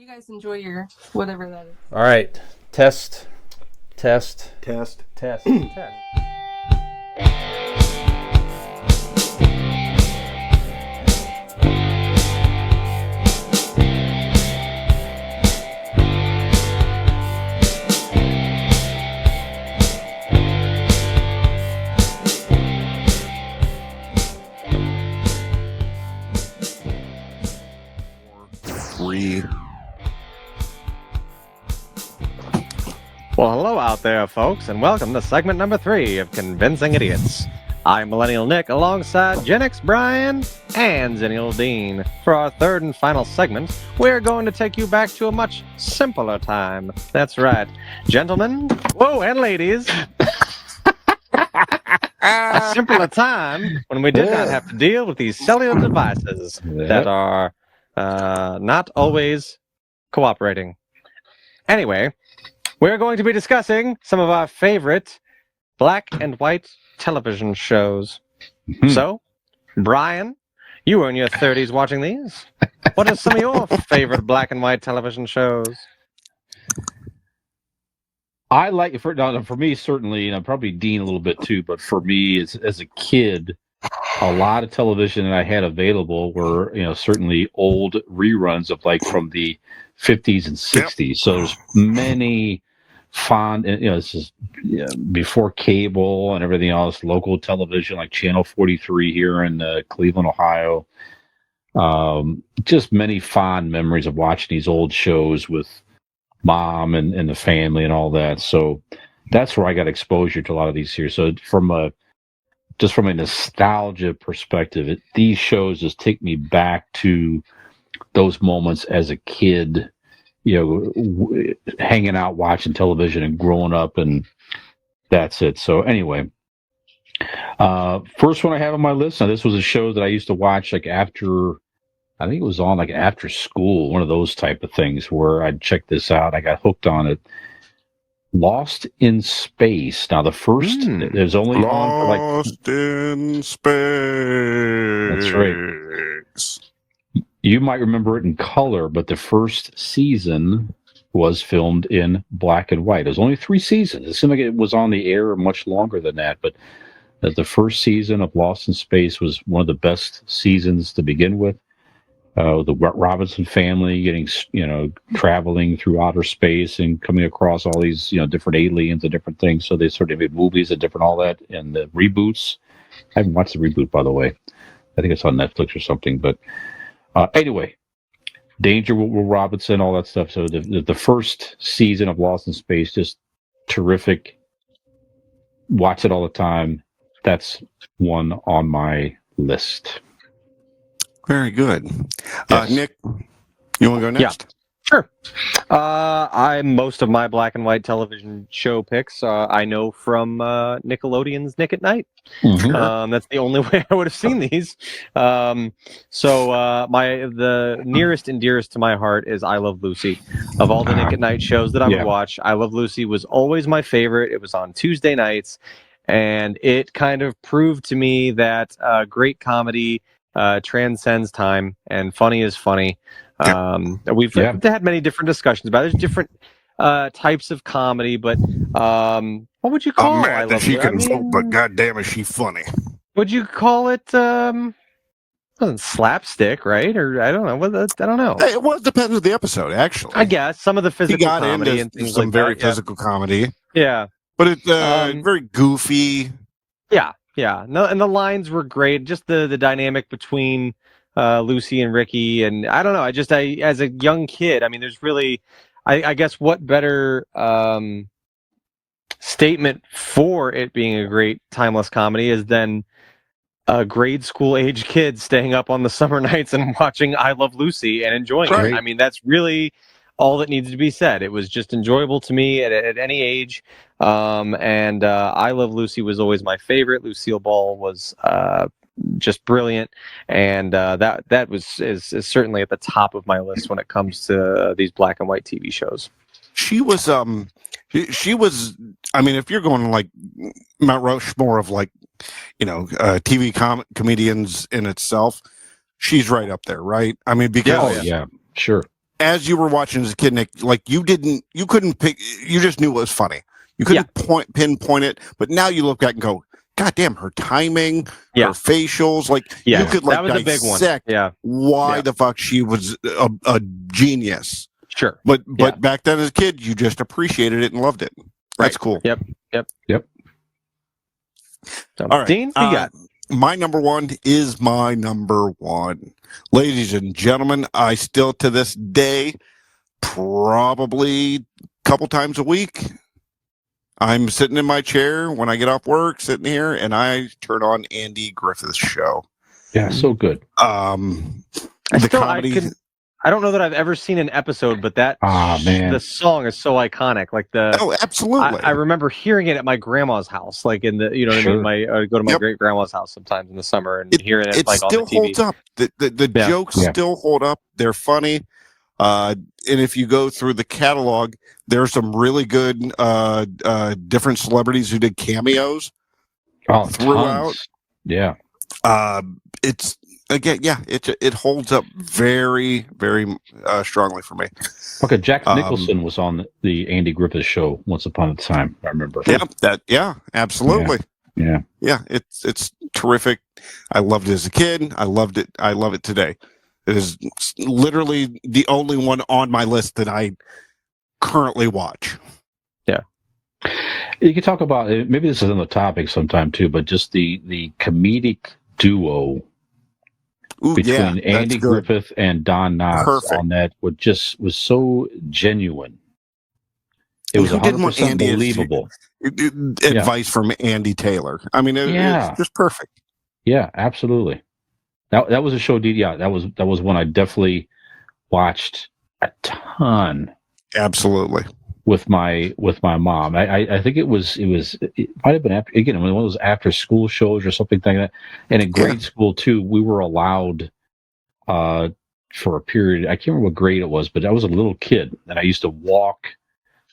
you guys enjoy your whatever that is. All right. Test. 3. Well, hello out there, folks, and welcome to segment number 3 of Convincing Idiots. I'm Millennial Nick alongside Gen X Brian and Zennial Dean. For our third and final segment, we're going to take you back to a much simpler time. That's right, gentlemen, whoa, and ladies. A simpler time when we did not have to deal with these cellular devices that are not always cooperating. Anyway, we're going to be discussing some of our favorite black and white television shows. So, Brian, you were in your 30s watching these. What are some of your favorite black and white television shows? I like for me certainly, and probably Dean a little bit too. But for me, as a kid, a lot of television that I had available were certainly old reruns of like from the 50s and 60s. So there's many fond, this is before cable and everything else. Local television like Channel 43 here in Cleveland, Ohio. Just many fond memories of watching these old shows with mom and the family and all that. So that's where I got exposure to a lot of these series. So from a nostalgia perspective, these shows just take me back to those moments as a kid, hanging out, watching television and growing up, and that's it. So anyway, first one I have on my list, now this was a show that I used to watch like after, I think it was on like after school, one of those type of things where I'd check this out. I got hooked on it. Lost in Space. Now the first, there's only on for like Lost in Space. That's right. You might remember it in color, but the first season was filmed in black and white. It was only 3 seasons. It seemed like it was on the air much longer than that, but the first season of Lost in Space was one of the best seasons to begin with. The Robinson family getting, traveling through outer space and coming across all these, different aliens and different things. So they sort of made movies and different all that, and the reboots. I haven't watched the reboot, by the way. I think it's on Netflix or something. But anyway, Danger, Will Robinson, all that stuff. So the first season of Lost in Space, just terrific. Watch it all the time. That's one on my list. Very good. Yes. Nick, you want to go next? Yeah. Sure. Most of my black and white television show picks I know from Nickelodeon's Nick at Night. Mm-hmm. That's the only way I would have seen these. The nearest and dearest to my heart is I Love Lucy. Of all the Nick at Night shows that I would watch, I Love Lucy was always my favorite. It was on Tuesday nights, and it kind of proved to me that great comedy transcends time, and funny is funny. We've had many different discussions about it. There's different types of comedy, but what would you call I'm it? mad that she can vote, but goddamn is she funny. Would you call it slapstick, right? Or I don't know. I don't know. Well, it depends on the episode, actually. I guess some of the physical comedy into and things some like very that. physical comedy. Yeah. But it's very goofy. Yeah. No, and the lines were great. Just the dynamic between Lucy and Ricky, and I don't know. I as a young kid, I mean, there's really, I guess, what better statement for it being a great timeless comedy is than a grade school age kid staying up on the summer nights and watching I Love Lucy and enjoying it. I mean, that's really all that needs to be said. It was just enjoyable to me at any age. And I Love Lucy was always my favorite. Lucille Ball was just brilliant, and that is certainly at the top of my list when it comes to these black and white TV shows. She was I mean, if you're going like Mount Rushmore of like TV comedians in itself, she's right up there, right? I mean, because sure. as you were watching as a kid, Nick, like you couldn't pick, you just knew it was funny. You couldn't pinpoint it, but now you look back and go, God damn, her timing, her facials, like you could like that was dissect a big one. why the fuck she was a genius. Sure. But back then as a kid, you just appreciated it and loved it. That's cool. Yep. So, all right. Dean, you got? My number one is my number one. Ladies and gentlemen, I still to this day, probably a couple times a week, I'm sitting in my chair when I get off work, sitting here, and I turn on Andy Griffith's show. Yeah, so good. The comedy. I don't know that I've ever seen an episode, but the song is so iconic. Like absolutely. I remember hearing it at my grandma's house, like in the, what I mean? I go to my great grandma's house sometimes in the summer and hearing it like still on the TV. Holds up. The jokes still hold up. They're funny. And if you go through the catalog, there's some really good different celebrities who did cameos throughout. Tons. Yeah. It's again, it holds up very, very strongly for me. Okay, Jack Nicholson was on the Andy Griffith show once upon a time. I remember. Absolutely. Yeah. It's terrific. I loved it as a kid. I love it today. It is literally the only one on my list that I currently watch. Yeah. You can talk about, maybe this is on the topic sometime too, but just the comedic duo between Andy Griffith and Don Knotts on that was so genuine. It was 100% believable. Advice from Andy Taylor. I mean, it's just perfect. Yeah, absolutely. That was a show. That was one I definitely watched a ton. Absolutely. With my mom. I think it might have been after, again, one of those after school shows or something like that. And in grade school too, we were allowed for a period, I can't remember what grade it was, but I was a little kid and I used to walk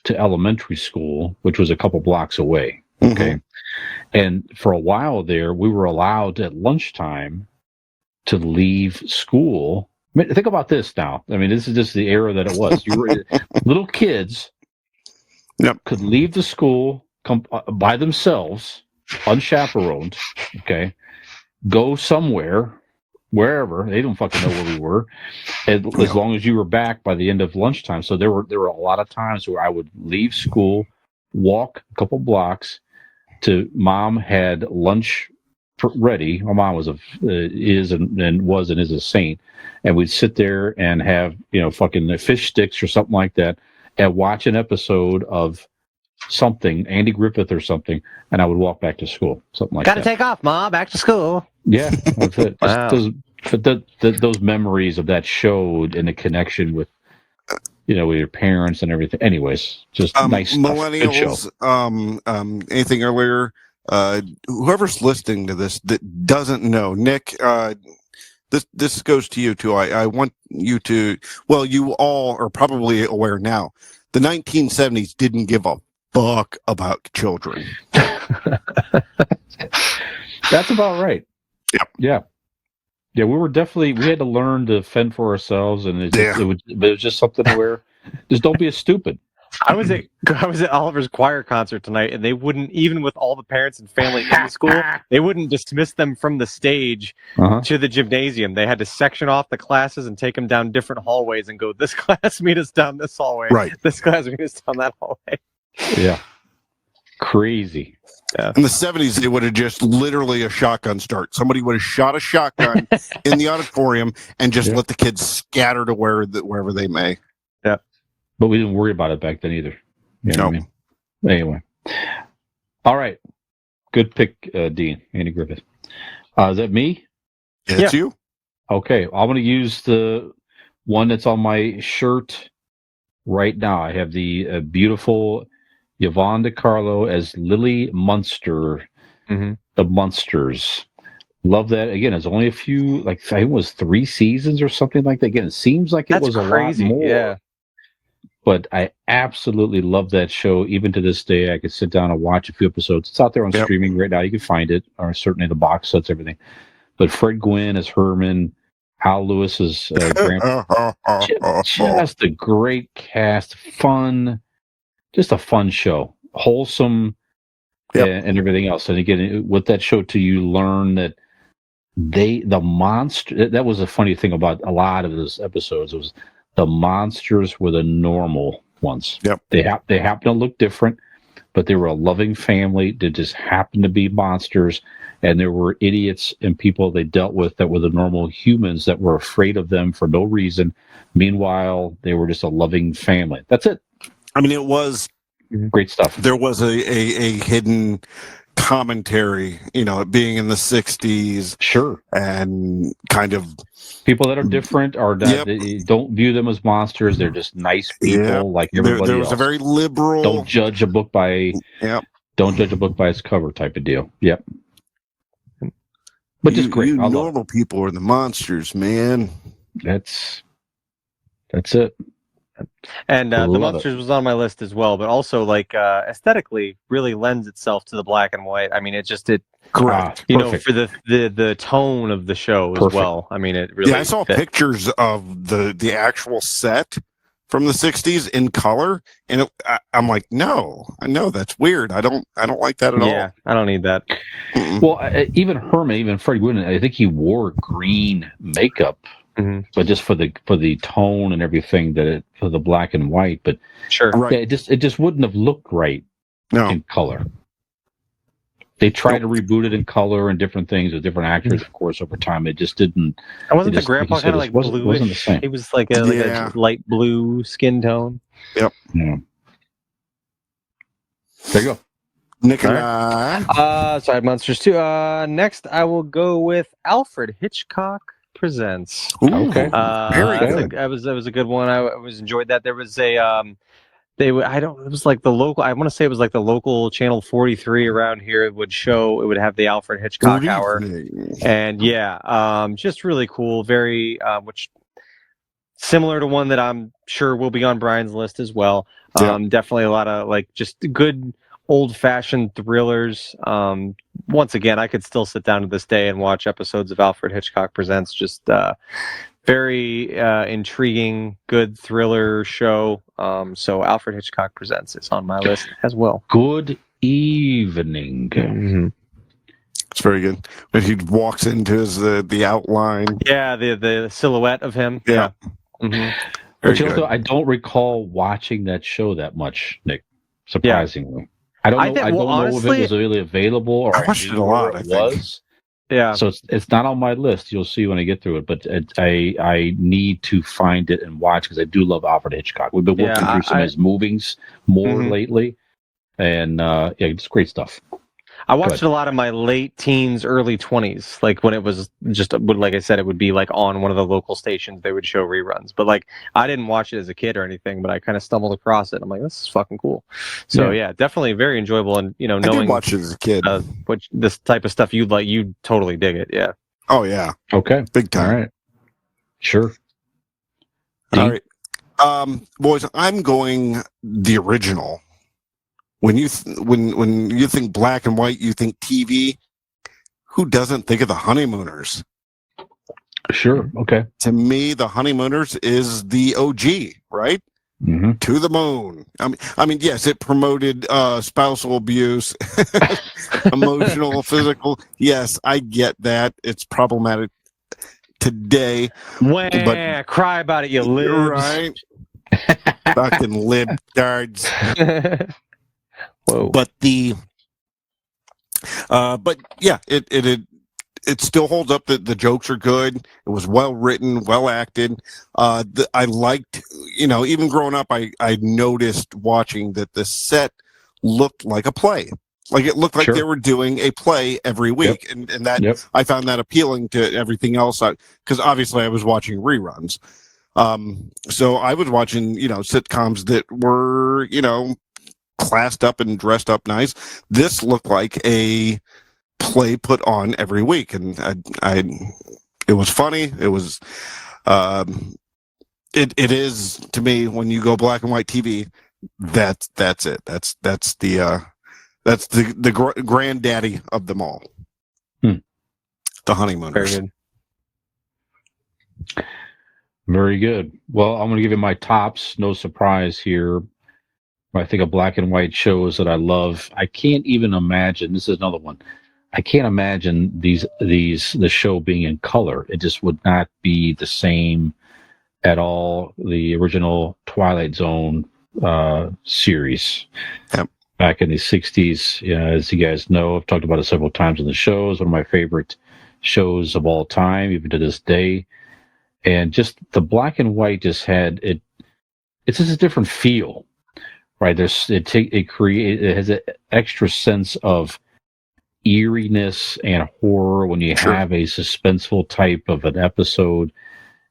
to elementary school, which was a couple blocks away. Okay. Mm-hmm. And for a while there, we were allowed at lunchtime to leave school. I mean, think about this now. I mean, this is just the era that it was. You were little kids could leave the school by themselves, unchaperoned, okay, go somewhere, wherever. They don't fucking know where we were, as long as you were back by the end of lunchtime. So there were a lot of times where I would leave school, walk a couple blocks to mom had lunch ready. My mom was is a saint, and we'd sit there and have fucking fish sticks or something like that, and watch an episode of something, Andy Griffith or something, and I would walk back to school, something like that. Gotta take off, Ma. Back to school. Yeah, that's it. Wow. Those memories of that show and the connection with with your parents and everything. Anyways, just nice stuff. Millennials. Anything earlier? Whoever's listening to this that doesn't know, Nick, this goes to you too. I want you to. Well, you all are probably aware now. The 1970s didn't give a fuck about children. That's about right. Yeah. Yeah, we had to learn to fend for ourselves, and it was just something where just don't be a stupid. I was at Oliver's choir concert tonight, and they wouldn't, even with all the parents and family in the school, they wouldn't dismiss them from the stage to the gymnasium. They had to section off the classes and take them down different hallways and go, this class meet us down this hallway. Right. This class meet us down that hallway. Yeah. Crazy. Yeah. In the 70s, they would have just literally a shotgun start. Somebody would have shot a shotgun in the auditorium and just let the kids scatter to wherever they may. Yeah. But we didn't worry about it back then either. You know what I mean? Anyway. All right. Good pick, Dean. Andy Griffith. Is that me? Yeah, it's you. Okay. I'm going to use the one that's on my shirt right now. I have the beautiful Yvonne DiCarlo as Lily Munster, the Munsters. Love that. Again, it's only a few, I think it was 3 seasons or something like that. Again, it seems like it was crazy. A lot more. Yeah. But I absolutely love that show. Even to this day, I could sit down and watch a few episodes. It's out there on streaming right now. You can find it, or certainly the box sets, everything. But Fred Gwynn as Herman, Hal Lewis's grandpa. Just a great cast, fun, just a fun show, wholesome, and everything else. And again, what that show to you learn that the monster. That was a funny thing about a lot of those episodes. Was the monsters were the normal ones. Yep. They happen to look different, but they were a loving family that just happened to be monsters. And there were idiots and people they dealt with that were the normal humans that were afraid of them for no reason. Meanwhile, they were just a loving family. That's it. I mean, it was great stuff. There was a hidden commentary, it being in the 60s. Sure. And kind of people that are different or don't view them as monsters. They're just nice people like everybody else. There was a very liberal. Don't judge a book by its cover type of deal. Yep. But just great. Normal people are the monsters, man. That's it. And the monsters was on my list as well, but also like aesthetically really lends itself to the black and white. I mean, correct. For the tone of the show as well. I mean, it really. Yeah, I saw pictures of the actual set from the 60s in color, and I'm like, no, that's weird. I don't like that at all. Yeah, I don't need that. Well, even Herman, even Freddie Wooden, I think he wore green makeup, but just for the tone and everything for the black and white. But sure, right. It just wouldn't have looked right in color. They tried to reboot it in color and different things with different actors, of course, over time. It just didn't. And wasn't the grandpa kind of like bluish? Wasn't the same. It was like a light blue skin tone. Yep. Yeah. There you go. Nick and I. So I had Monsters too. Next, I will go with Alfred Hitchcock Presents. Ooh, okay. Very good. That was a good one. I was enjoyed that. There was a it was like the local, I want to say it was like the local channel 43 around here. It would have the Alfred Hitchcock hour. And just really cool. Very, which similar to one that I'm sure will be on Brian's list as well. Definitely a lot of like just good old fashioned thrillers. Once again, I could still sit down to this day and watch episodes of Alfred Hitchcock Presents. Just, very intriguing, good thriller show. So Alfred Hitchcock Presents is on my list as well. Good evening. Mm-hmm. It's very good. When he walks into the outline. Yeah, the silhouette of him. Yeah. Mm-hmm. But also, I don't recall watching that show that much, Nick. Surprisingly, I don't know. Honestly, if it was really available or I watched it a lot. I think. Yeah. So it's not on my list. You'll see when I get through it. But I need to find it and watch because I do love Alfred Hitchcock. We've been working through some of his movies more lately, and it's great stuff. I watched it a lot in my late teens, early 20s, like when it was just, like I said, it would be like on one of the local stations. They would show reruns, but like I didn't watch it as a kid or anything, but I kind of stumbled across it. I'm like, this is fucking cool. So yeah, definitely very enjoyable. And knowing I did watch it as a kid, which this type of stuff you'd like, you'd totally dig it. Yeah. Oh yeah. Okay. Big time. All right. Sure. All right. Boys, I'm going the original. When you when you think black and white, you think TV. Who doesn't think of the Honeymooners? Sure. Okay. To me, the Honeymooners is the OG, right? Mm-hmm. To the moon. I mean, yes, it promoted spousal abuse, emotional, physical. Yes, I get that. It's problematic today. But cry about it, you libs. Right? Fucking libtards. Whoa. But but yeah, it still holds up. The jokes are good. It was well written, well acted. I liked, even growing up, I noticed watching that the set looked like a play. Like it looked like they were doing a play every week, and that I found that appealing to everything else. Because obviously I was watching reruns. So I was watching, sitcoms that were, classed up and dressed up nice. This looked like a play put on every week, and it was funny. It was, it is to me when you go black and white TV. That's it. That's the granddaddy of them all. The Honeymooners. Very good. Very good. Well, I'm going to give you my tops. No surprise here. I think of black and white shows that I love. I can't even imagine. This is another one. I can't imagine the show being in color. It just would not be the same at all. The original Twilight Zone series back in the 60s. As you guys know, I've talked about it several times in the shows. One of my favorite shows of all time, even to this day. And just the black and white just had it. It's just a different feel, right? It has an extra sense of eeriness and horror when you have a suspenseful type of an episode.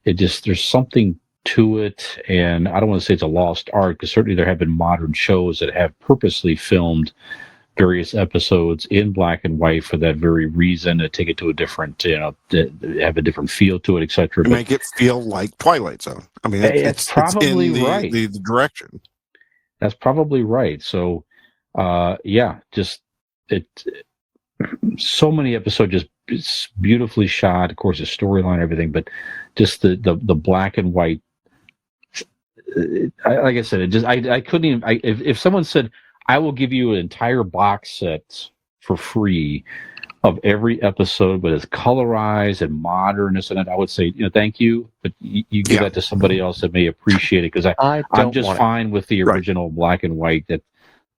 There's something to it, and I don't want to say it's a lost art, because certainly there have been modern shows that have purposely filmed various episodes in black and white for that very reason, to take it to a different, have a different feel to it, etc. To make it feel like Twilight Zone. I mean, it's probably in the direction. That's probably right. So, so many episodes, it's beautifully shot. Of course, the storyline, everything, but just the black and white. Like I said, I couldn't even. If someone said, I will give you an entire box set for free of every episode, but it's colorized and modern, and I would say, thank you, but you give that to somebody else that may appreciate it, because I'm just fine with the original black and white.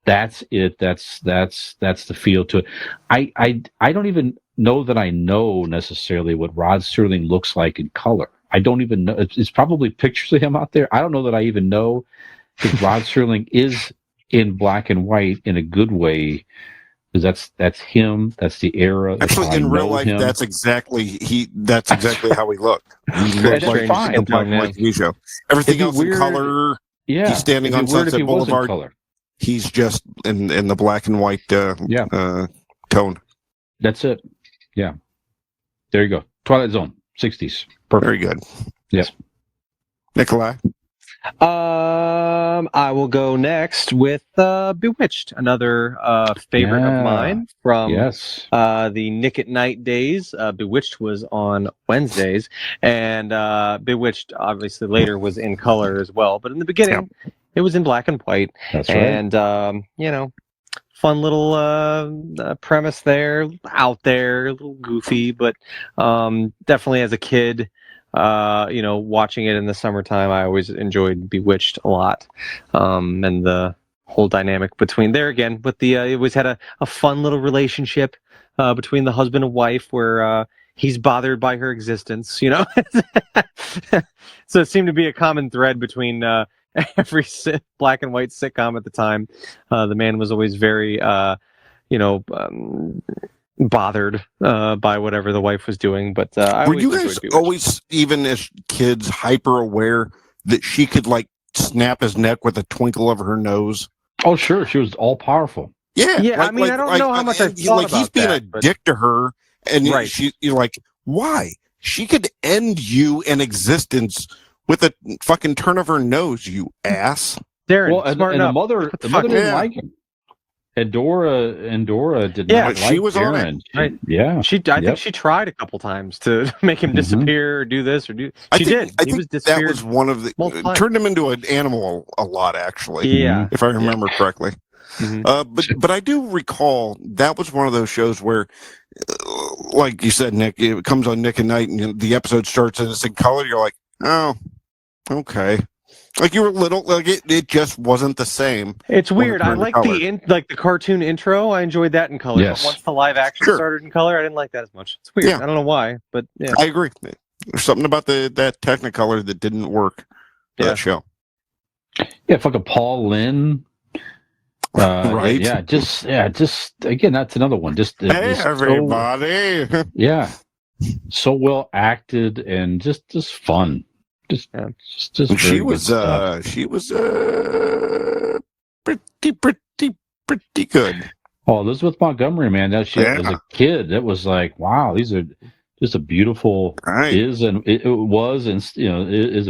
That's it. That's the feel to it. I don't even know that I know necessarily what Rod Serling looks like in color. I don't even know. It's probably pictures of him out there. I don't know that I even know, because Rod Serling is in black and white in a good way, because that's him. That's the era. Actually, in real life, that's exactly how he looked. He looked like a black and white TV show. Everything else in color. Yeah, he's standing on Sunset Boulevard. He's just in the black and white tone. That's it. Yeah. There you go. Twilight Zone, 60s. Perfect. Very good. Yes. Nikolai? I will go next with Bewitched, another favorite of mine from the Nick at Night days. Bewitched was on Wednesdays, and Bewitched obviously later was in color as well, but in the beginning it was in black and white. That's right. And fun little premise there, out there, a little goofy, but definitely as a kid, watching it in the summertime, I always enjoyed Bewitched a lot. And the whole dynamic between there again, with it always had a fun little relationship between the husband and wife, where he's bothered by her existence, So it seemed to be a common thread between every black and white sitcom at the time. The man was always very, bothered by whatever the wife was doing. But were you guys always, even as kids, hyper aware that she could snap his neck with a twinkle of her nose? Oh, sure, she was all powerful. Yeah. I don't know how much I thought about he's being a dick to her, and you're like, why? She could end you in existence with a fucking turn of her nose, you ass. Darren, well, and the mother didn't like him. And Dora did not like she was Darren. Right. Yeah. I think she tried a couple times to make him disappear or do this or do. She did. I think that was one of the turned him into an animal a lot, actually. Yeah, if I remember correctly. Mm-hmm. But I do recall that was one of those shows where, like you said, Nick, it comes on Nick at Night, and the episode starts and it's in color. You're like, oh, okay. Like you were little, it just wasn't the same. It's weird. I like the cartoon intro. I enjoyed that in color. Yes. But once the live action started in color, I didn't like that as much. It's weird. Yeah. I don't know why, but yeah. I agree. There's something about that Technicolor that didn't work for that show. Yeah, fucking Paul Lynn. Right. Yeah, just again, that's another one. Hey, everybody. So well acted and just fun. Just she was pretty good. Oh, Elizabeth Montgomery, man, as a kid, it was like, wow, these are just a beautiful is a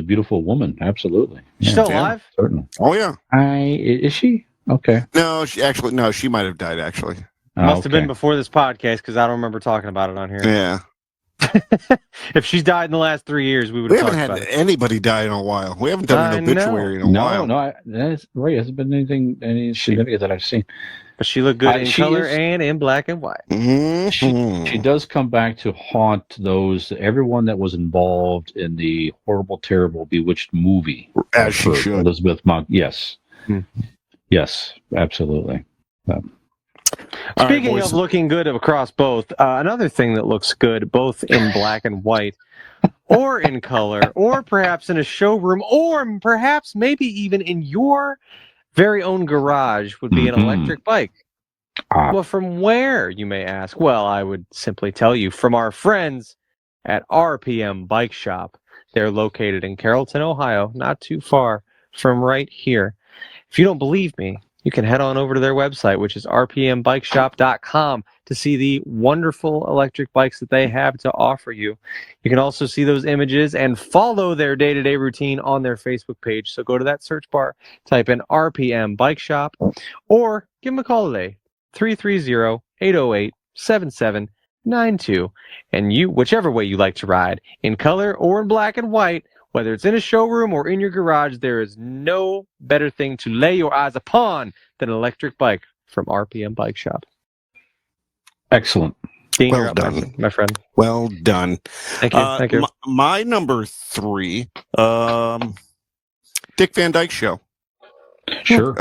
beautiful woman. Absolutely. She's still alive? Certainly. Oh yeah. Is she? Okay. No, she might have died actually. Must have been before this podcast, because I don't remember talking about it on here. Yeah. If she's died in the last 3 years, we would We have haven't talked had about it. anybody die in a while. We haven't done an obituary in a while. No, that's right. It hasn't been any significant that I've seen. But she looked good in She color is- and in black and white. She does come back to haunt everyone that was involved in the horrible, terrible Bewitched movie. As she should. Elizabeth Monk. Yes. Hmm. Yes, absolutely. Speaking of looking good across both, another thing that looks good both in black and white, or in color, or perhaps in a showroom, or perhaps maybe even in your very own garage would be an electric bike. Well, from where, you may ask? Well, I would simply tell you from our friends at RPM Bike Shop. They're located in Carrollton, Ohio, not too far from right here. If you don't believe me, you can head on over to their website, which is rpmbikeshop.com, to see the wonderful electric bikes that they have to offer you. You can also see those images and follow their day-to-day routine on their Facebook page. So go to that search bar, type in RPM Bike Shop, or give them a call today, 330-808-7792. And you, whichever way you like to ride, in color or in black and white, whether it's in a showroom or in your garage, there is no better thing to lay your eyes upon than an electric bike from RPM Bike Shop. Excellent. Dean, Well you're up, done. my friend. Well done. Thank you. Thank you. My number 3, Dick Van Dyke Show. Sure.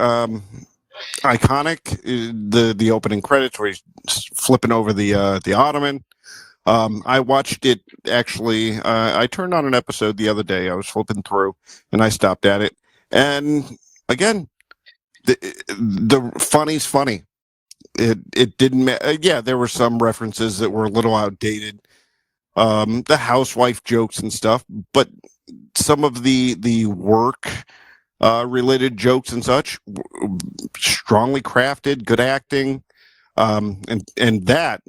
Iconic. The opening credits where he's flipping over the ottoman. I watched it actually. I turned on an episode the other day. I was flipping through, and I stopped at it. And again, the funny's funny. It didn't. Yeah, there were some references that were a little outdated. The housewife jokes and stuff, but some of the work related jokes and such, strongly crafted, good acting, and that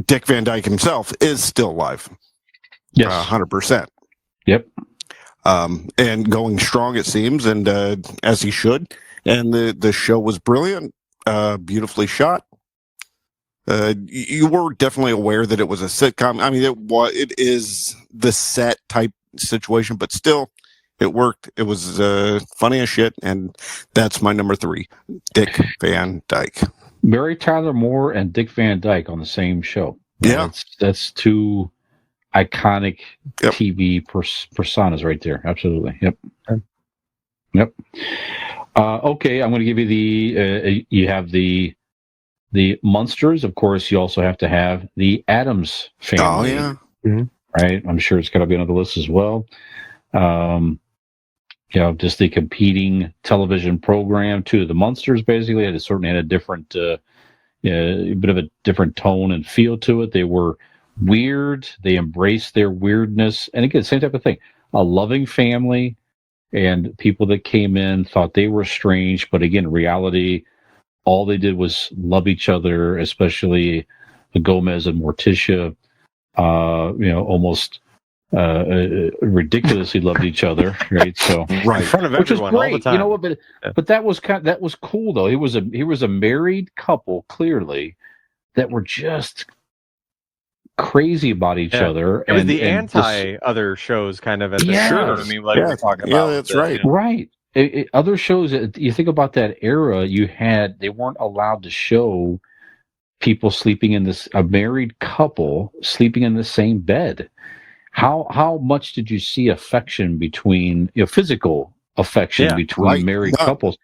Dick Van Dyke himself is still alive. Yes, 100%. Yep. And going strong, it seems, and as he should. And the show was brilliant, beautifully shot. You were definitely aware that it was a sitcom. I mean, it is the set type situation, but still, it worked. It was funny as shit, and that's my number 3, Dick Van Dyke. Mary Tyler Moore and Dick Van Dyke on the same show. Yeah, that's two iconic TV personas right there. Absolutely. Yep. Okay, I'm going to give you you have the Munsters. Of course, you also have to have the Addams Family. Oh yeah. Right. I'm sure it's got to be on the list as well. Just the competing television program to the Munsters. Basically, it certainly had a different, a bit of a different tone and feel to it. They were weird. They embraced their weirdness, and again, same type of thing. A loving family, and people that came in thought they were strange, but again, reality, all they did was love each other, especially the Gomez and Morticia. Almost ridiculously loved each other, right? So right, in front of which everyone, was great. all the time. You know what? But that was cool though. He was a married couple, clearly, that were just crazy about each other. It was the anti other shows kind of at the show. I mean, like we're talking about. Yeah, that's right. Right. Other shows, you think about that era, they weren't allowed to show people sleeping in a married couple sleeping in the same bed. How much did you see affection between, physical affection between married couples?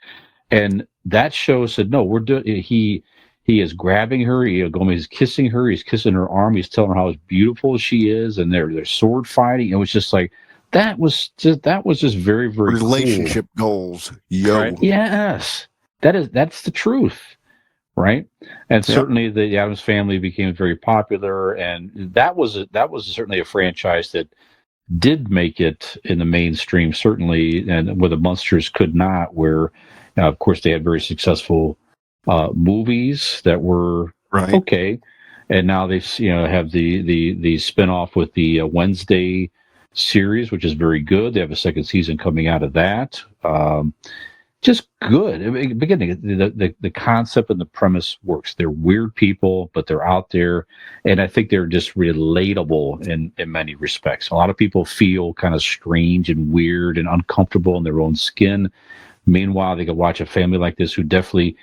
And that show said, no, we're doing. He is grabbing her. He's kissing her. He's kissing her arm. He's telling her how beautiful she is, and they're sword fighting. It was just like that was just very, very relationship cool. Goals. Yo, right? Yes, that's the truth. Right, and certainly the Addams Family became very popular, and that was certainly a franchise that did make it in the mainstream, certainly, and where the Munsters could not. Where, of course, they had very successful movies that were okay, and now they have the spinoff with the Wednesday series, which is very good. They have a second season coming out of that. just good. I mean, beginning, the concept and the premise works. They're weird people, but they're out there, and I think they're just relatable in many respects. A lot of people feel kind of strange and weird and uncomfortable in their own skin. Meanwhile, they could watch a family like this who definitely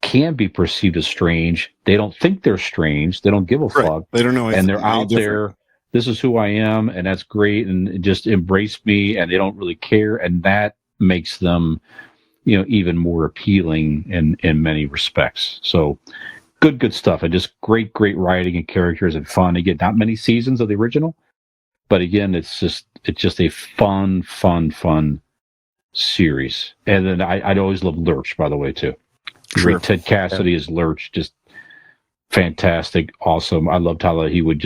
can be perceived as strange. They don't think they're strange. They don't give a fuck. They don't know, and they're out there. This is who I am, and that's great, and just embrace me, and they don't really care, and that makes them, even more appealing in many respects. So good stuff, and just great writing and characters and fun. Again, not many seasons of the original, but again, it's just a fun series. And then I'd always love Lurch, by the way, too. Sure. Ted Cassidy as Lurch, just fantastic, awesome. I loved how he would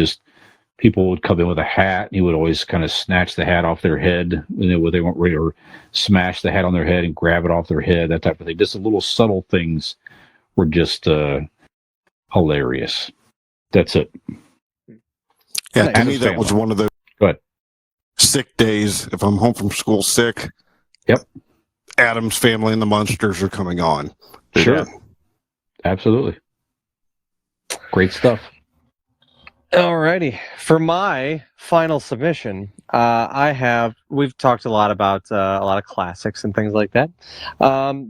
people would come in with a hat, and he would always kind of snatch the hat off their head when they weren't ready, or smash the hat on their head and grab it off their head, that type of thing. Just the little subtle things were just hilarious. That's it. Yeah, to me, that was one of the sick days. If I'm home from school sick, yep, Addams Family and the Munsters are coming on. Sure. Absolutely. Great stuff. Alrighty, for my final submission, we've talked a lot about a lot of classics and things like that.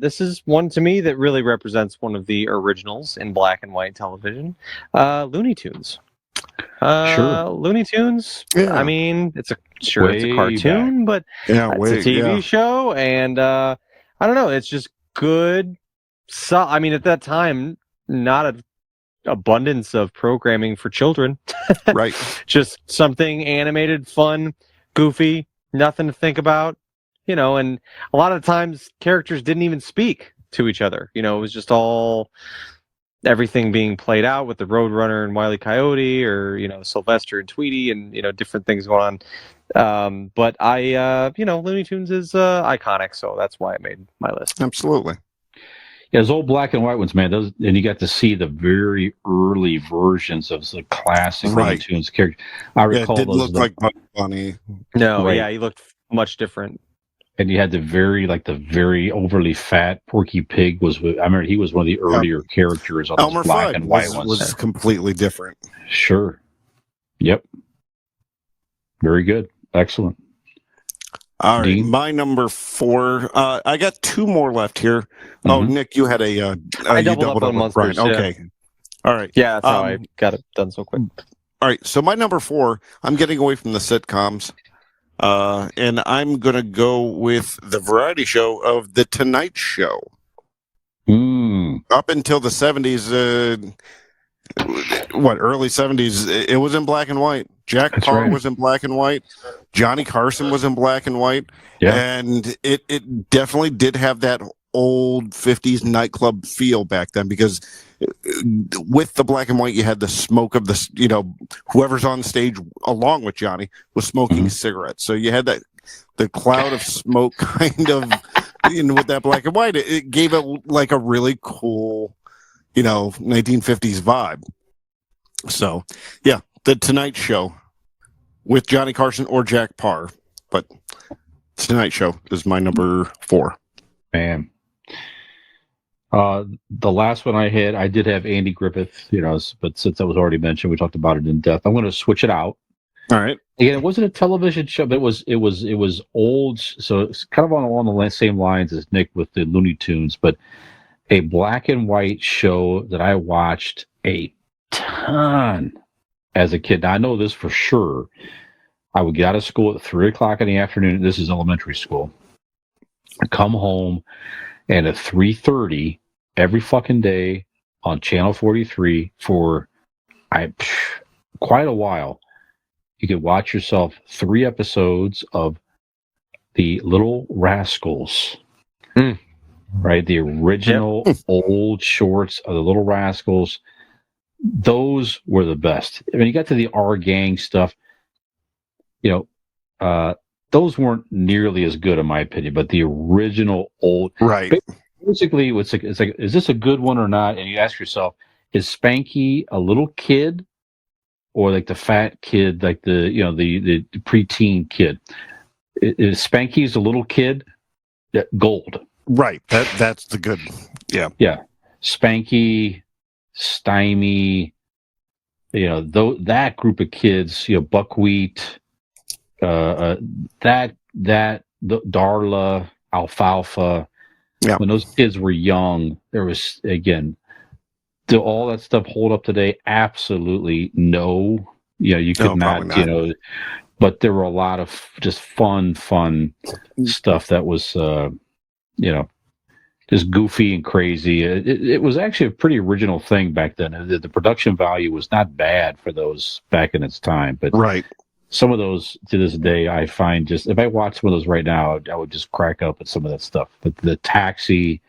This is one to me that really represents one of the originals in black and white television, Looney Tunes. Sure. Looney Tunes. Yeah. I mean, it's a cartoon, but it's a TV show, and I don't know. It's just good. So, I mean, at that time, not an abundance of programming for children. Right. Just something animated, fun, goofy, nothing to think about, and a lot of times characters didn't even speak to each other. It was just everything being played out with the Roadrunner and Wile E. Coyote, or Sylvester and Tweety, and different things going on. But Looney Tunes is iconic, so that's why it made my list. Absolutely. Yeah, those old black and white ones, man. And you got to see the very early versions of the classic Looney Tunes characters. I recall it did those look like Bugs Bunny. No, right. Yeah, he looked much different. And you had the very overly fat Porky Pig I remember he was one of the earlier characters on those black and white ones. Was completely different. Sure. Yep. Very good. Excellent. All right, Dean? My number 4. I got 2 more left here. Mm-hmm. Oh, Nick, you had I doubled up on Monsters. Okay. Yeah. All right. Yeah, that's how I got it done so quick. All right, so my number 4, I'm getting away from the sitcoms, and I'm going to go with the variety show of The Tonight Show. Up until the 70s, early 70s, it was in black and white. Jack Parr was in black and white. Johnny Carson was in black and white. Yeah. And it definitely did have that old 50s nightclub feel back then, because with the black and white, you had the smoke of whoever's on stage along with Johnny was smoking cigarettes. So you had the cloud of smoke kind of with that black and white. It gave it like a really cool 1950s vibe. So, yeah, The Tonight Show with Johnny Carson or Jack Parr. But Tonight Show is my number 4. Man. The last one I did have Andy Griffith, but since that was already mentioned, we talked about it in depth. I'm going to switch it out. All right. Again, it wasn't a television show, but it was old. So it's kind of along the same lines as Nick with the Looney Tunes, but a black and white show that I watched a ton as a kid. Now, I know this for sure. I would get out of school at 3:00 in the afternoon. This is elementary school. I'd come home, and at 3:30 every fucking day on Channel 43 for quite a while, you could watch yourself 3 episodes of The Little Rascals. Right? The original old shorts of The Little Rascals. Those were the best. I mean, you got to the Our Gang stuff, those weren't nearly as good in my opinion, but the original old, right? Basically, it's like, is this a good one or not? And you ask yourself, is Spanky a little kid, or like the fat kid, like the preteen kid? Is Spanky's a little kid? Gold. Right. That's the good. Yeah. Yeah. Spanky, Stymie, that group of kids, Buckwheat, Darla, Alfalfa. Yeah. When those kids were young, there was, again, do all that stuff hold up today? Absolutely no. You could not, but there were a lot of just fun stuff that was, just goofy and crazy. It was actually a pretty original thing back then. The production value was not bad for those back in its time, but right. Some of those to this day, I find just, if I watch some of those right now, I would just crack up at some of that stuff. But the taxi,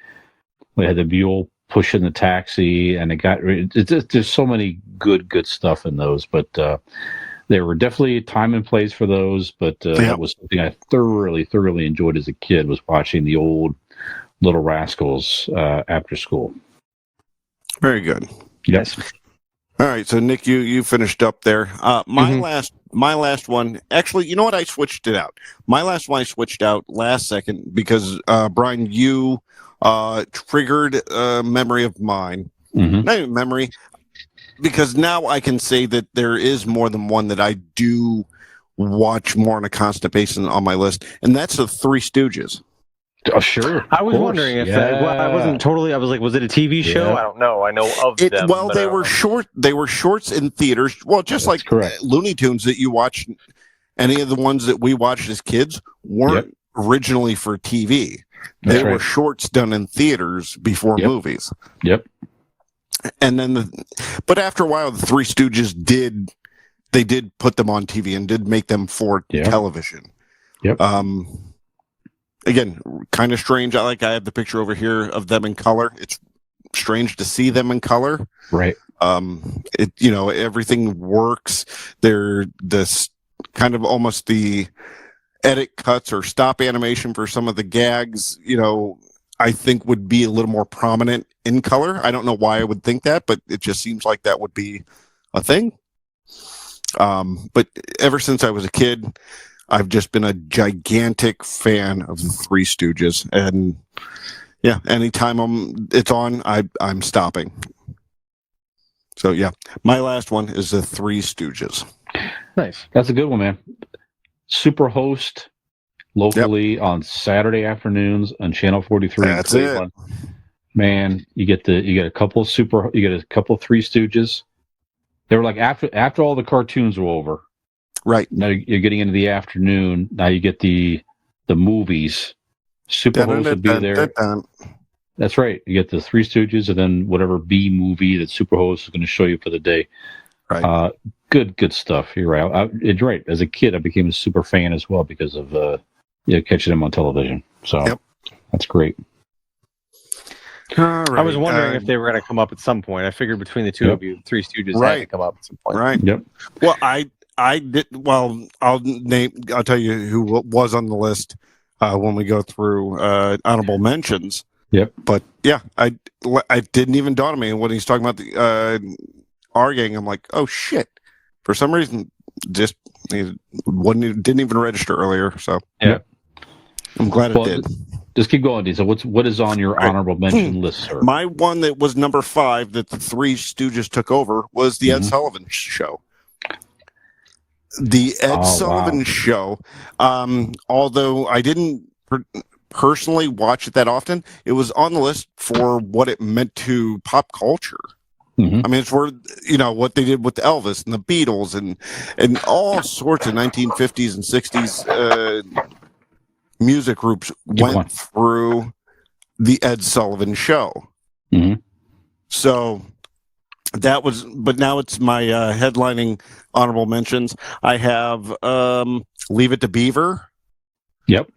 we had the mule pushing the taxi, and there's so many good stuff in those. But there were definitely time and place for those. But that was something I thoroughly enjoyed as a kid, was watching the old Little Rascals after school. Very good. Yes. All right, so Nick, you finished up there. My last one. Actually, you know what? I switched it out. My last one I switched out last second because Brian, you triggered a memory of mine. Mm-hmm. Not even memory, because now I can say that there is more than one that I do watch more on a constant basis on my list, and that's the Three Stooges. Oh, sure. I was wondering if I wasn't totally. I was like, was it a TV show? I don't know. I know of them. Well, they were short. They were shorts in theaters. Well, just like Looney Tunes that you watch. Any of the ones that we watched as kids weren't originally for TV. They were shorts done in theaters before movies. Yep. And then, but after a while, the Three Stooges did put them on TV and did make them for television. Yep. Again, kind of strange. I have the picture over here of them in color. It's strange to see them in color. Right. Everything works. They're this kind of almost the edit cuts or stop animation for some of the gags, I think would be a little more prominent in color. I don't know why I would think that, but it just seems like that would be a thing. But ever since I was a kid, I've just been a gigantic fan of the Three Stooges, and anytime it's on, I'm stopping. So my last one is the Three Stooges. Nice, that's a good one, man. Superhost locally on Saturday afternoons on Channel 43. That's it, man. You get a couple of Three Stooges. They were like after all the cartoons were over. Right. Now you're getting into the afternoon. Now you get the movies. Superhost would be there. That's right. You get the Three Stooges and then whatever B movie that Superhost is going to show you for the day. Right. Good stuff. You're right. You're right. As a kid, I became a super fan as well because of catching them on television. So that's great. All right. I was wondering if they were going to come up at some point. I figured between the two of you, Three Stooges had to come up at some point. Right. Yep. Well, I did. Well, I'll tell you who was on the list when we go through honorable mentions. Yep. But I didn't even dawn on me when he's talking about the our gang. I'm like, oh shit! For some reason, just didn't even register earlier. So I'm glad it did. Just keep going, D. So what is on your honorable mention list, sir? My one that was number 5 that the Three Stooges took over was the Ed Sullivan Show. The Ed Sullivan Show, although I didn't personally watch it that often, it was on the list for what it meant to pop culture. Mm-hmm. I mean, it's where, what they did with Elvis and the Beatles and all sorts of 1950s and 60s music groups went through the Ed Sullivan Show. Mm-hmm. So but now it's my headlining honorable mentions. I have Leave It to Beaver. Yep.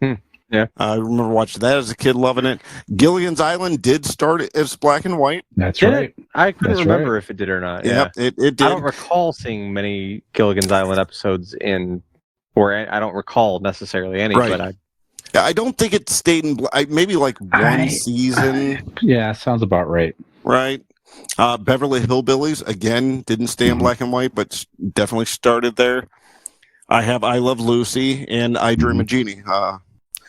Yeah. I remember watching that as a kid, loving it. Gilligan's Island did start as black and white. That's right. I couldn't remember if it did or not. Yeah, it did. I don't recall seeing many Gilligan's Island episodes I don't recall necessarily any, but I don't think it stayed in maybe like one season. Yeah, sounds about right. Right. Beverly Hillbillies, again, didn't stay in black and white, but definitely started there. I have I Love Lucy and I Dream of Jeannie.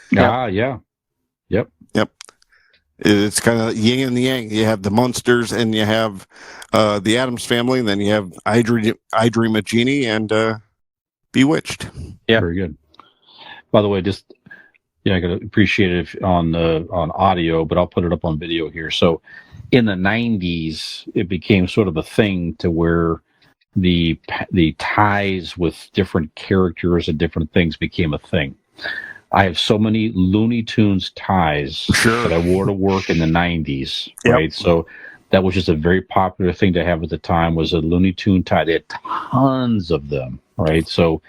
Yeah. Yep. It's kind of yin and the yang. You have the Munsters, and you have the Addams Family, and then you have I Dream of Jeannie and Bewitched. Yeah, very good. By the way, just I could appreciate it on audio, but I'll put it up on video here. So, in the '90s, it became sort of a thing to where the ties with different characters and different things became a thing. I have so many Looney Tunes ties that I wore to work in the '90s, right? So that was just a very popular thing to have at the time, was a Looney Tune tie. They had tons of them, right? So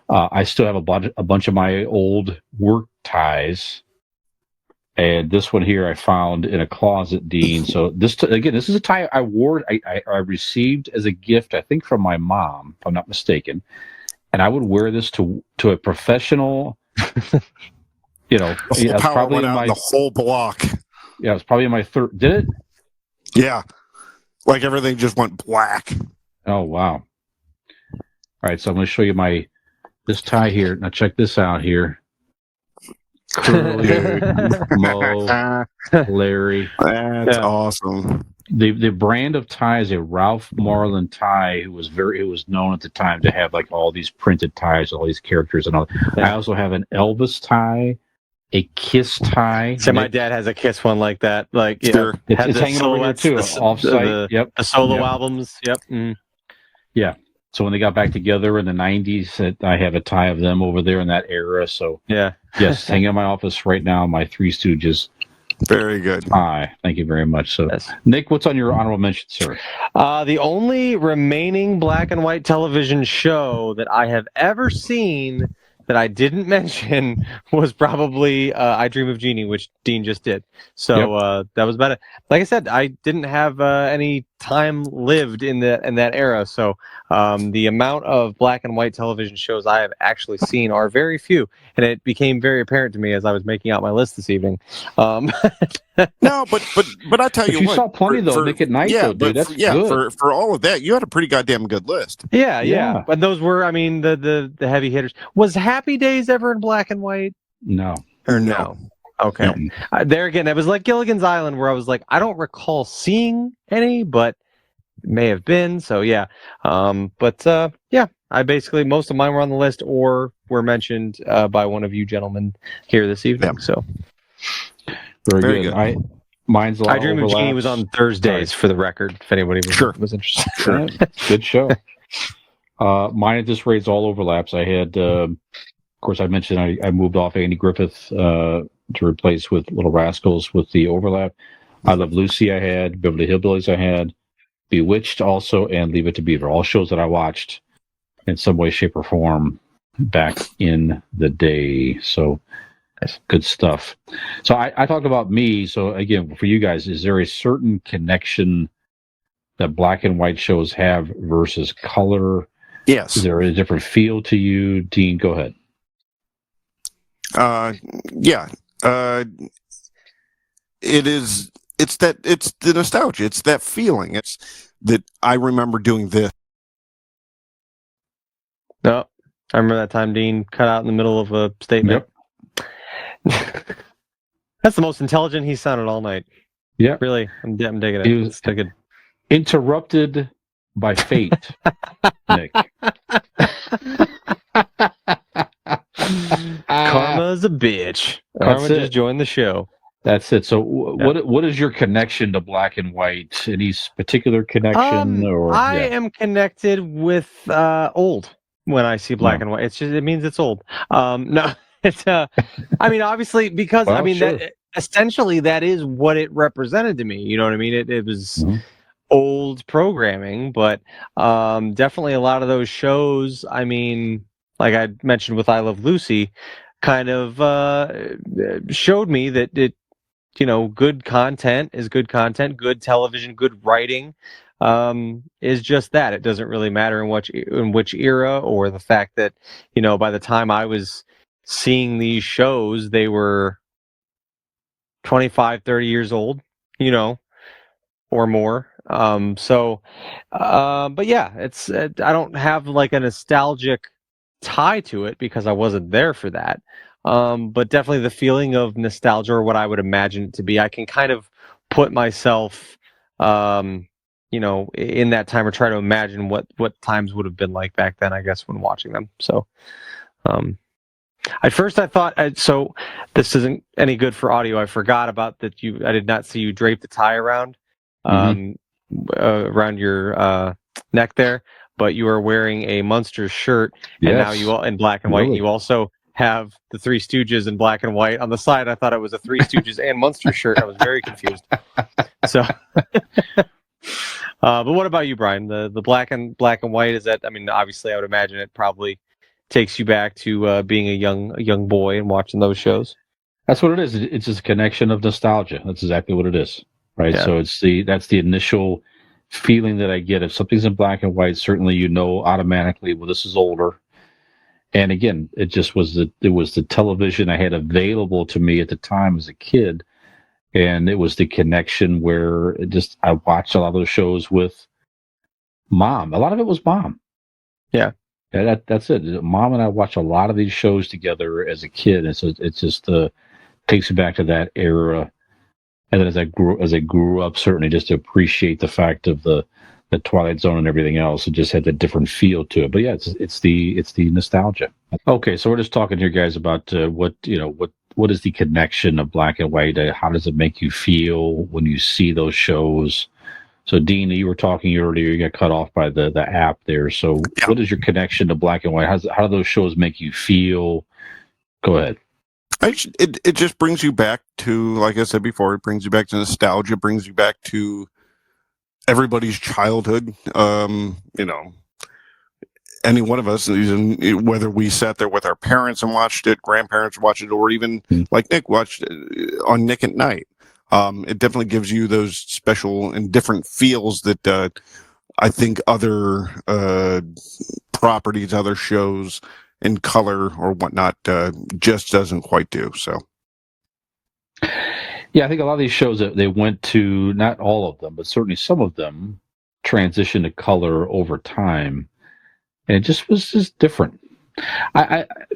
I still have a bunch of my old work ties, and this one here I found in a closet, Dean. So this is a tie I wore. I received as a gift, I think, from my mom, if I'm not mistaken, and I would wear this to a professional. The whole power probably went in out in the whole block. Yeah, it was probably in my third. Did it? Yeah, like everything just went black. Oh wow! All right, so I'm going to show you this tie here. Now check this out here. Curly, Mo, Larry. That's awesome. The brand of tie is a Ralph Marlin tie, who was known at the time to have like all these printed ties, all these characters and all. Yeah. I also have an Elvis tie, a Kiss tie. So my dad has a Kiss one like that. Like, sure. It's hanging over there too. Offsite. The solo albums. Yep. Mm. Yeah. So when they got back together in the '90s, I have a tie of them over there in that era. So yeah, yes, hanging in my office right now. My Three Stooges. Very good. Hi, thank you very much. So, yes. Nick, what's on your honorable mention, sir? The only remaining black and white television show that I have ever seen that I didn't mention was probably I Dream of Jeannie, which Dean just did. So that was about it. Like I said, I didn't have any time lived in that era, so the amount of black and white television shows I have actually seen are very few, and it became very apparent to me as I was making out my list this evening. No, but I tell you what, saw plenty though, Nick at Night. Yeah, though, dude. That's good. For all of that, you had a pretty goddamn good list. Yeah. But those were, I mean, the heavy hitters. Was Happy Days ever in black and white? No. Or no? Okay. No. There again, it was like Gilligan's Island, where I was like, I don't recall seeing any, but it may have been. So yeah. I basically, most of mine were on the list or were mentioned by one of you gentlemen here this evening. Yeah. So very good. Mine's a lot. I Dream of Jeannie was on Thursdays, for the record, if anybody was interested. Sure. Good show. Mine at this rate's all overlaps. I had, of course, I mentioned I moved off Andy Griffith to replace with Little Rascals with the overlap. I Love Lucy I had, Beverly Hillbillies I had, Bewitched also, and Leave It to Beaver. All shows that I watched in some way, shape, or form back in the day. So good stuff. So I talked about me. So again, for you guys, is there a certain connection that black and white shows have versus color? Yes. Is there a different feel to you? Dean, go ahead. Yeah. It's the nostalgia. It's that feeling. It's that I remember doing this. No, I remember that time Dean cut out in the middle of a statement. Yep. That's the most intelligent he sounded all night. Yeah. Really, I'm digging it. He was interrupted by fate, Nick. Karma's a bitch. Karma just joined the show. That's it. So what is your connection to black and white? Any particular connection? I am connected with old when I see black and white. It means it's old. No, it's I mean, obviously, because that essentially that is what it represented to me. You know what I mean? It was old programming, but definitely a lot of those shows, I mean, like I mentioned with I Love Lucy, kind of showed me that it, good content is good content, good television, good writing is just that. It doesn't really matter in which era, or the fact that, by the time I was seeing these shows, they were 25, 30 years old, or more. But yeah, I don't have like a nostalgic tie to it because I wasn't there for that. but definitely the feeling of nostalgia, or what I would imagine it to be. I can kind of put myself, in that time, or try to imagine what times would have been like back then, I guess, when watching them. So, at first I thought, so this isn't any good for audio. I forgot about that. I did not see you drape the tie around, around your neck there, but you are wearing a Munster shirt, and now you all in black and white. Really? You also have the Three Stooges in black and white on the side. I thought it was a Three Stooges and Munster shirt. I was very confused. So, but what about you, Brian? The black and white, is that? I mean, obviously, I would imagine it probably takes you back to being a young boy and watching those shows. That's what it is. It's just a connection of nostalgia. That's exactly what it is, right? Yeah. So that's the initial feeling that I get. If something's in black and white, certainly you know automatically, well, this is older. And again, it just was the television I had available to me at the time as a kid, and it was the connection where I watched a lot of those shows with Mom. A lot of it was Mom. Yeah. Yeah, that's it. Mom and I watched a lot of these shows together as a kid, and so it just takes me back to that era. And then as I grew up, certainly just to appreciate the fact of the Twilight Zone and everything else, it just had a different feel to it. But yeah, it's the nostalgia. Okay, so we're just talking here, guys, about what is the connection of black and white? How does it make you feel when you see those shows? So, Dean, you were talking earlier. You got cut off by the app there. So, What is your connection to black and white? How do those shows make you feel? Go ahead. It just brings you back to, like I said before, it brings you back to nostalgia. Brings you back to everybody's childhood. Any one of us, whether we sat there with our parents and watched it, grandparents watched it, or even like Nick watched it on Nick at Night. It definitely gives you those special and different feels that I think other properties, other shows in color or whatnot just doesn't quite do. So, yeah, I think a lot of these shows that they went to, not all of them, but certainly some of them, transitioned to color over time, and it just was just different.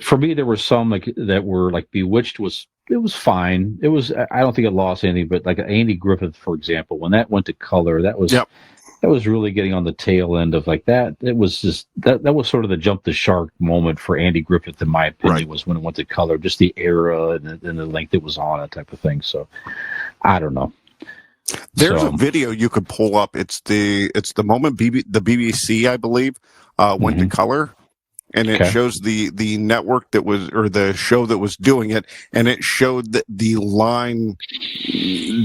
For me, there were some that were like Bewitched was. It was fine. It was. I don't think it lost anything, but like Andy Griffith, for example, when that went to color, that was really getting on the tail end of like that. It was just that was sort of the jump the shark moment for Andy Griffith, in my opinion, was when it went to color, just the era and the length it was on, that type of thing. So I don't know. There's a video you could pull up. It's the moment the BBC, I believe, went to color. And it shows the network that was, or the show that was doing it, and it showed the line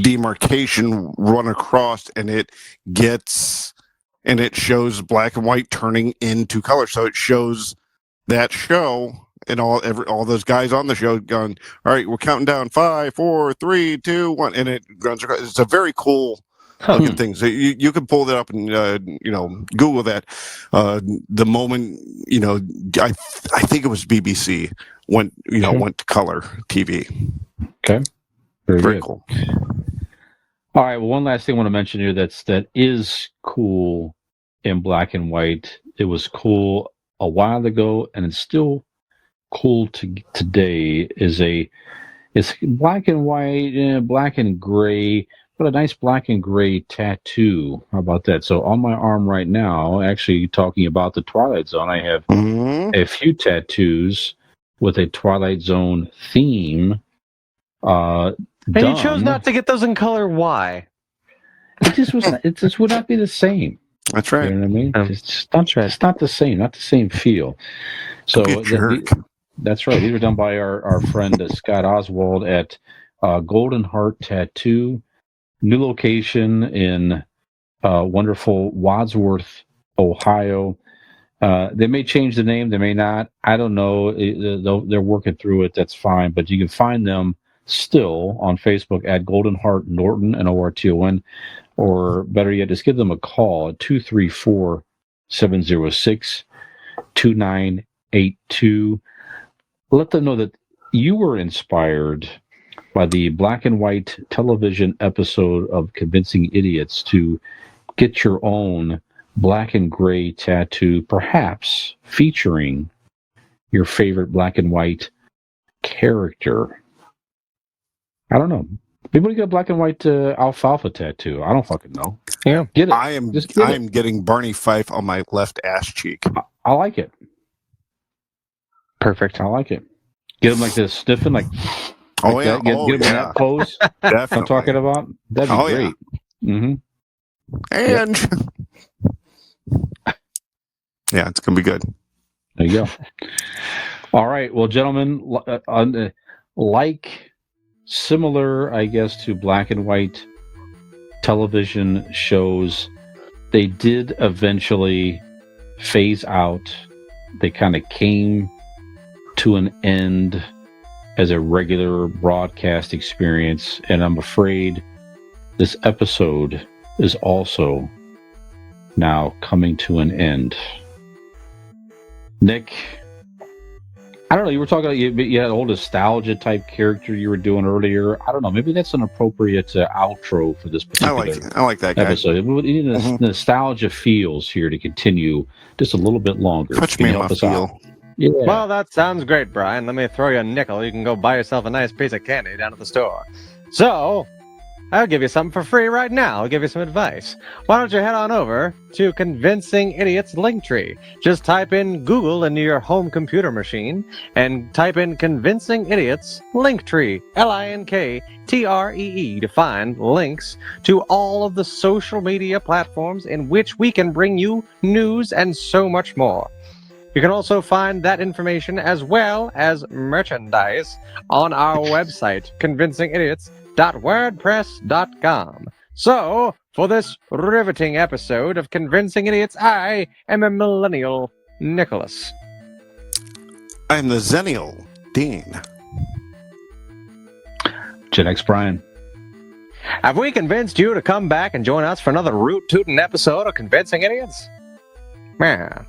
demarcation run across, and it shows black and white turning into color. So it shows that show and all those guys on the show going, all right, we're counting down 5, 4, 3, 2, 1, and it runs across. It's a very cool looking thing. So you can pull that up and Google that. The moment I think it was BBC went to color TV. Okay, very cool. All right. Well, one last thing I want to mention here that is cool in black and white. It was cool a while ago, and it's still cool today. It's black and white, black and gray. But a nice black and gray tattoo. How about that? So on my arm right now, actually talking about the Twilight Zone, I have a few tattoos with a Twilight Zone theme. And you chose not to get those in color. Why? It just would not be the same. That's right. You know what I mean? It's not the same. Not the same feel. So that's right. These were done by our friend Scott Oswald at Golden Heart Tattoo. New location in wonderful Wadsworth, Ohio. They may change the name. They may not. I don't know. They're working through it. That's fine. But you can find them still on Facebook at Golden Heart Norton, Norton, or better yet, just give them a call at 234-706-2982. Let them know that you were inspired by the black and white television episode of Convincing Idiots to get your own black and gray tattoo, perhaps featuring your favorite black and white character. I don't know. Maybe get a black and white alfalfa tattoo. I don't fucking know. Yeah, get it. I am getting Barney Fife on my left ass cheek. I like it. Perfect. I like it. Get him like this, sniffing, like Oh yeah, that. Get him in that pose. Definitely. I'm talking about. That'd be great. Yeah. Mm-hmm. And yeah, it's gonna be good. There you go. All right. Well, gentlemen, like similar, I guess, to black and white television shows, they did eventually phase out. They kind of came to an end as a regular broadcast experience, and I'm afraid this episode is also now coming to an end. Nick, I don't know, you were talking about you had a whole nostalgia type character you were doing earlier. I don't know, maybe that's an appropriate outro for this particular I like that guy. episode. We need nostalgia feels here to continue just a little bit longer. Touch Can me you in help my us feel. out? Yeah. Well, that sounds great, Brian. Let me throw you a nickel. You can go buy yourself a nice piece of candy down at the store. So, I'll give you something for free right now. I'll give you some advice. Why don't you head on over to Convincing Idiots Linktree? Just type in Google into your home computer machine and type in Convincing Idiots Linktree, LINKTREE, to find links to all of the social media platforms in which we can bring you news and so much more. You can also find that information as well as merchandise on our website, convincingidiots.wordpress.com. So, for this riveting episode of Convincing Idiots, I am a millennial Nicholas. I'm the Zennial Dean. Gen X Brian. Have we convinced you to come back and join us for another root-tootin' episode of Convincing Idiots? Yeah.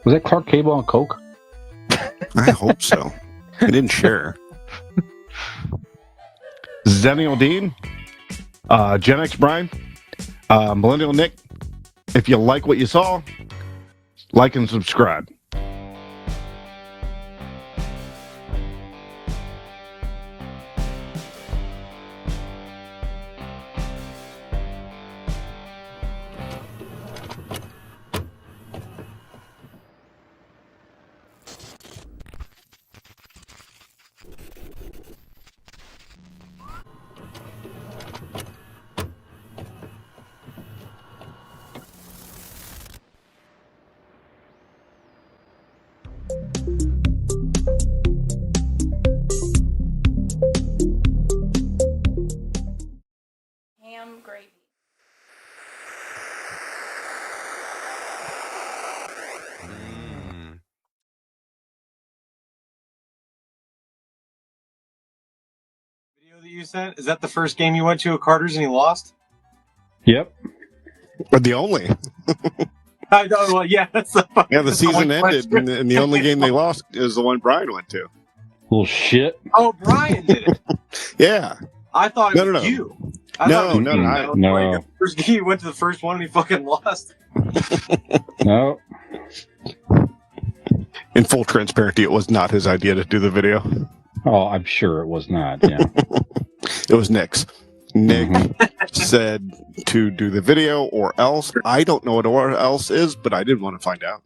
Was that Clark Cable on Coke? I hope so. I didn't share. Zennial Dean, Gen X Brian, Millennial Nick. If you like what you saw, like and subscribe. Ham gravy. Video that you sent, is that the first game you went to at Carter's and you lost? Yep. But the only. I know, well, yeah, that's The season ended, and the only game they lost is the one Brian went to. Bullshit. Oh, Brian did it. Yeah. I thought it was you. No. First game, you went to the first one and he fucking lost. No. In full transparency, it was not his idea to do the video. Oh, I'm sure it was not. Yeah. It was Nick's. Nick said to do the video or else. I don't know what or else is, but I didn't want to find out.